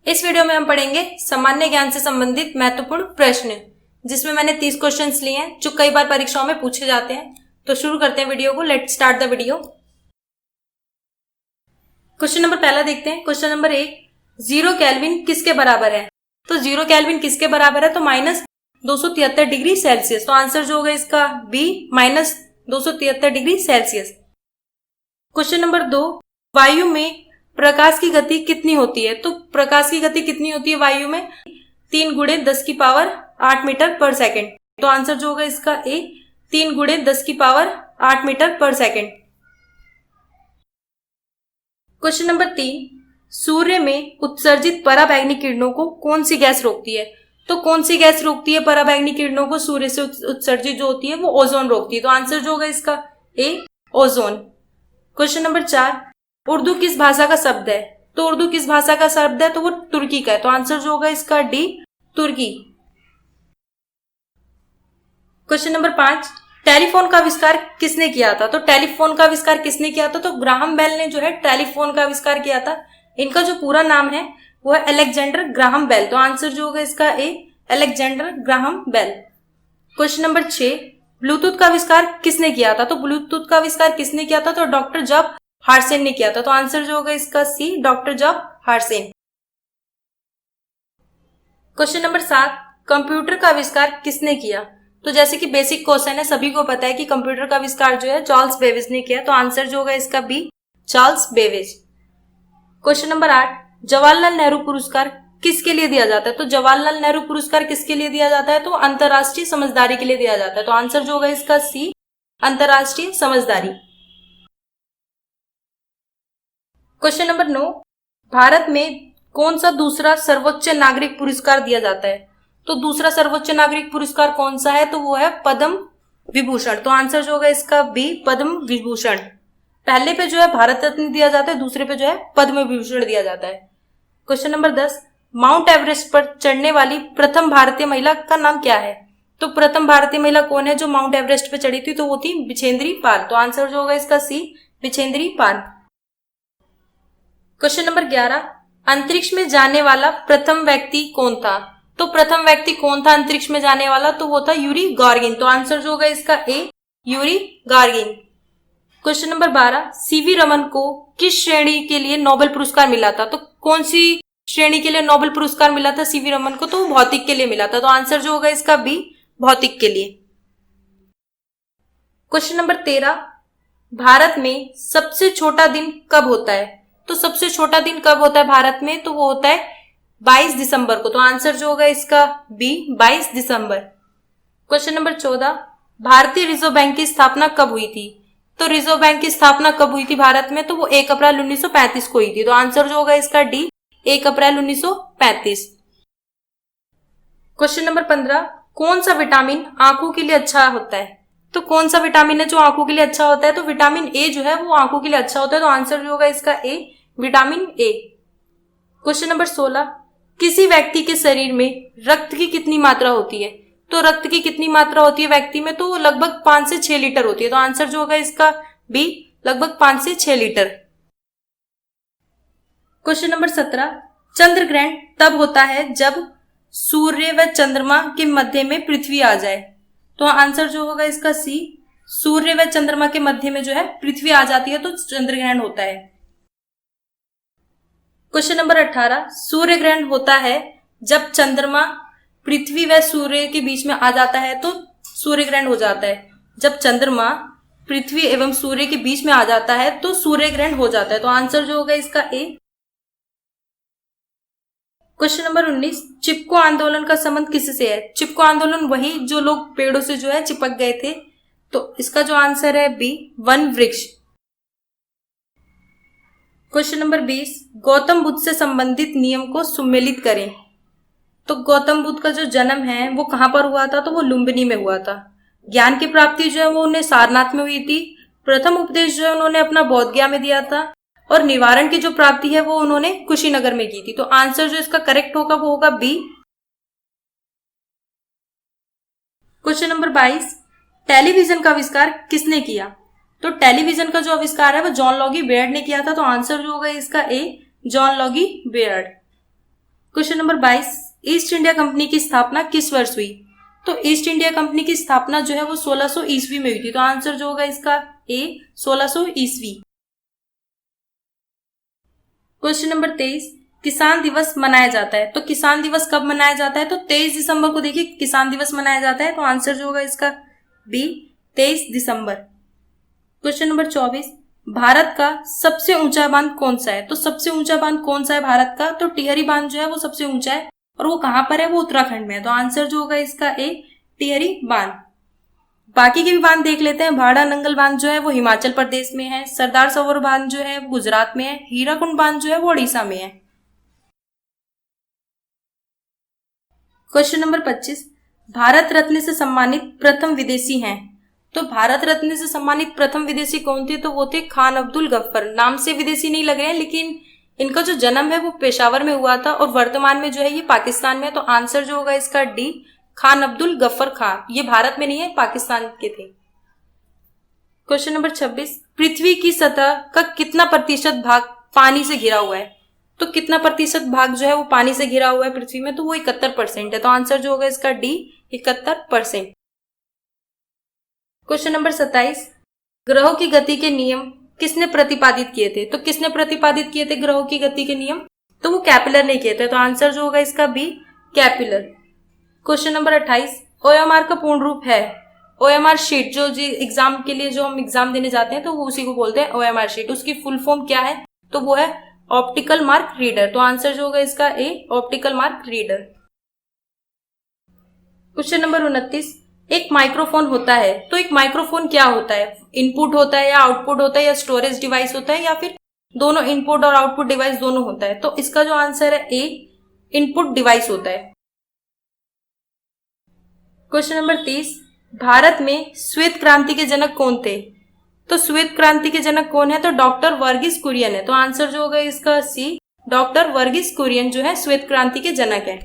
इस वीडियो में हम पढ़ेंगे सामान्य ज्ञान से संबंधित महत्वपूर्ण प्रश्न, जिसमें मैंने 30 क्वेश्चंस लिए हैं जो कई बार परीक्षाओं में पूछे जाते हैं। तो शुरू करते हैं वीडियो को। Let's start the video. Question number पहला देखते हैं। क्वेश्चन नंबर 1, 0 केल्विन किसके बराबर है? तो 0 केल्विन किसके बराबर है? तो -273 डिग्री सेल्सियस। तो आंसर जो होगा इसका B, -273 degree Celsius. Question number 2, वायु में प्रकाश की गति कितनी होती है? तो प्रकाश की गति कितनी होती है वायु में? 3 × 10⁸ मीटर पर सेकेंड। तो आंसर जो होगा इसका ए, 3 × 10⁸ मीटर पर सेकेंड। क्वेश्चन नंबर 3, सूर्य में उत्सर्जित पराबैंगनी किरणों को कौन सी गैस रोकती है? तो कौन सी गैस रोकती है पराबैंगनी किरणों को? सूर्य से उत्सर्जित जो होती है वो ओजोन रोकती है। तो आंसर जो होगा इसका ए, ओजोन। क्वेश्चन नंबर 4, उर्दू किस भाषा का शब्द है? तो उर्दू किस भाषा का शब्द है? तो वो तुर्की का है। तो आंसर जो होगा इसका डी, तुर्की। क्वेश्चन नंबर 5, टेलीफोन का आविष्कार किसने किया था? तो टेलीफोन का आविष्कार किसने किया था? तो ग्राहम बेल ने जो है टेलीफोन का आविष्कार किया था। इनका जो पूरा नाम है वो है अलेक्जेंडर ग्राहम बेल। तो आंसर जो होगा इसका A, Alexander Graham Bell. Question number 6, Bluetooth का आविष्कार किसने किया था? तो ब्लूटूथ का आविष्कार किसने किया था? तो डॉक्टर जॉब हार्सेन ने किया था। तो आंसर जो होगा इसका C, doctor Jaap Haartsen. Question number 7, computer का आविष्कार किसने किया? तो जैसे कि बेसिक क्वेश्चन है, सभी को पता है कि कंप्यूटर का आविष्कार जो है चार्ल्स बेबेज ने किया। तो आंसर जो होगा इसका B, Charles Babbage. Question number 8, Jawaharlal Nehru पुरस्कार किसके लिए दिया जाता है? तो जवाहरलाल नेहरू पुरस्कार किसके लिए दिया जाता है? तो अंतरराष्ट्रीय समझदारी के लिए दिया जाता है। तो आंसर जो होगा इसका सी, अंतरराष्ट्रीय समझदारी। क्वेश्चन नंबर 9, भारत में कौन सा दूसरा सर्वोच्च नागरिक पुरस्कार दिया जाता है? तो दूसरा सर्वोच्च नागरिक पुरस्कार कौन सा है? तो वो है पद्म विभूषण। तो आंसर जो होगा इसका बी, पद्म विभूषण। पहले पे जो है भारत रत्न दिया जाता है, दूसरे पे जो है पद्म विभूषण दिया जाता है। क्वेश्चन नंबर 10, माउंट एवरेस्ट पर चढ़ने वाली प्रथम भारतीय महिला का नाम क्या है? तो प्रथम भारतीय महिला कौन है जो माउंट एवरेस्ट पे चढ़ी थी? तो वो थी बिछेंद्री पाल। तो आंसर जो होगा इसका सी, बिछेंद्री पाल। क्वेश्चन नंबर 11, अंतरिक्ष में जाने वाला प्रथम व्यक्ति कौन था? तो प्रथम व्यक्ति कौन था अंतरिक्ष में जाने वाला? तो वो था यूरी गार्गिन। तो आंसर जो होगा इसका A, Yuri Gagarin. Question number 12, CV Raman को किस श्रेणी के लिए नोबेल पुरस्कार मिला था? तो कौन सी श्रेणी के लिए नोबेल पुरस्कार मिला था सीवी रमन को? तो भौतिक के लिए मिला था। तो आंसर जो होगा इसका बी, भौतिक के लिए। क्वेश्चन नंबर 13, भारत में सबसे छोटा दिन कब होता है? तो सबसे छोटा दिन कब होता है भारत में? तो वो होता है 22 दिसंबर को। तो आंसर जो होगा इसका बी, 22 दिसंबर। क्वेश्चन नंबर 14, भारतीय रिजर्व बैंक की स्थापना कब हुई थी? तो रिजर्व बैंक की स्थापना कब हुई थी भारत में? तो वो 1 अप्रैल 1935 को हुई थी। तो आंसर जो होगा इसका डी, 1 अप्रैल 1935। क्वेश्चन नंबर 15, कौन सा विटामिन आंखों के लिए अच्छा होता है? तो कौन सा विटामिन है जो आंखों के लिए अच्छा होता है? तो विटामिन ए जो है वो आंखों के लिए अच्छा होता है। तो आंसर जो होगा इसका ए, विटामिन ए। क्वेश्चन नंबर 16, किसी व्यक्ति के शरीर में रक्त की कितनी मात्रा होती है? तो रक्त की कितनी मात्रा होती है व्यक्ति में? तो लगभग 5 से 6 लीटर होती है। तो आंसर जो होगा इसका बी, लगभग 5 से 6 लीटर। क्वेश्चन नंबर 17, चंद्र ग्रहण तब होता है जब सूर्य व चंद्रमा के मध्य में पृथ्वी आ जाए। तो आंसर जो होगा इसका सी, सूर्य व चंद्रमा के मध्य में जो है पृथ्वी आ जाती है तो चंद्र ग्रहण होता है। क्वेश्चन नंबर 18, सूर्य ग्रहण होता है जब चंद्रमा पृथ्वी व सूर्य के बीच में आ जाता है तो सूर्य ग्रहण हो जाता है। जब चंद्रमा पृथ्वी एवं सूर्य के बीच में आ जाता है तो सूर्य ग्रहण हो जाता है। तो आंसर जो होगा इसका ए। क्वेश्चन नंबर 19, चिपको आंदोलन का संबंध किससे है? चिपको आंदोलन वही जो लोग पेड़ों से जो है चिपक गए थे। तो इसका जो आंसर है बी, वन वृक्ष। क्वेश्चन नंबर 20, गौतम बुद्ध से संबंधित नियम को सुमेलित करें। तो गौतम बुद्ध का जो जन्म है वो कहां पर हुआ था? तो वो लुम्बिनी में हुआ था। ज्ञान की प्राप्ति जो है वो उन्हें सारनाथ में हुई थी। प्रथम उपदेश जो है उन्होंने अपना बोध गया में दिया था और निवारण की जो प्राप्ति है वो उन्होंने कुशीनगर में की थी। तो आंसर जो इसका करेक्ट होगा वो होगा बी। क्वेश्चन नंबर 22, टेलीविजन का आविष्कार किसने किया? तो टेलीविजन का जो आविष्कार है वो जॉन लॉगी बेयर्ड ने किया था। तो आंसर जो होगा इसका A, John Logie Baird. Question number 22, East India Company की स्थापना किस वर्ष हुई? तो ईस्ट इंडिया कंपनी की स्थापना जो है वो 1600 ईस्वी में हुई थी। तो आंसर जो होगा इसका ए 1600 ईस्वी। क्वेश्चन नंबर 23, किसान दिवस मनाया जाता है। तो किसान दिवस कब मनाया जाता है? तो 23 दिसंबर को देखिए किसान दिवस मनाया जाता है। तो आंसर जो होगा इसका बी 23 दिसंबर। क्वेश्चन नंबर 24, भारत का सबसे ऊंचा बांध कौन सा है? तो सबसे ऊंचा बांध कौन सा है भारत का? तो टिहरी बांध जो है वो सबसे ऊंचा है और वो कहां पर है? वो उत्तराखंड में है। तो आंसर जो होगा इसका ए टिहरी बांध। बाकी के भी बांध देख लेते हैं। भाड़ा नंगल बांध जो है वो हिमाचल प्रदेश में है। सरदार सरोवर बांध जो है वो गुजरात में है। हीराकुंड बांध जो है वो उड़ीसा में है। क्वेश्चन नंबर 25, भारत रत्न से सम्मानित प्रथम विदेशी हैं। तो भारत रत्न से सम्मानित प्रथम विदेशी कौन थे? तो वो थे खान अब्दुल गफ्फर। नाम से विदेशी नहीं लग रहे हैं, लेकिन इनका जो जन्म है वो पेशावर में हुआ था और वर्तमान में जो है ये पाकिस्तान में है। तो आंसर जो होगा इसका डी खान अब्दुल गफ्फर खान। ये भारत में नहीं है, पाकिस्तान के थे। क्वेश्चन नंबर 26, पृथ्वी की सतह का कितना प्रतिशत भाग पानी से घिरा हुआ है? तो कितना प्रतिशत भाग जो है वो पानी से घिरा हुआ है पृथ्वी में? तो वो 71% है। तो आंसर जो होगा इसका डी 71%। क्वेश्चन नंबर 27, ग्रहों की गति के नियम किसने प्रतिपादित किए थे? तो किसने प्रतिपादित किए थे ग्रहों की गति के नियम? तो वो कैपिलर ने किए थे। तो आंसर जो होगा इसका बी कैपिलर। क्वेश्चन नंबर 28, ओएमआर का पूर्ण रूप है? ओएमआर शीट जो जी एग्जाम के लिए जो हम एग्जाम देने जाते हैं तो वो उसी को बोलते हैं ओएमआर शीट। उसकी फुल फॉर्म क्या है? तो वो है ऑप्टिकल मार्क रीडर। तो आंसर जो होगा इसका A optical mark reader. Question number 29, एक माइक्रोफोन होता है। तो एक माइक्रोफोन क्या होता है? इनपुट होता है या आउटपुट होता है या स्टोरेज डिवाइस होता है या फिर दोनों इनपुट और आउटपुट डिवाइस दोनों होता है? तो इसका जो आंसर है ए इनपुट डिवाइस होता है। क्वेश्चन नंबर 30, भारत में श्वेत क्रांति के जनक कौन थे? तो श्वेत क्रांति के जनक कौन है? तो डॉक्टर वर्गीस कुरियन है। तो आंसर जो होगा इसका सी डॉक्टर वर्गीस कुरियन जो है श्वेत क्रांति के जनक है।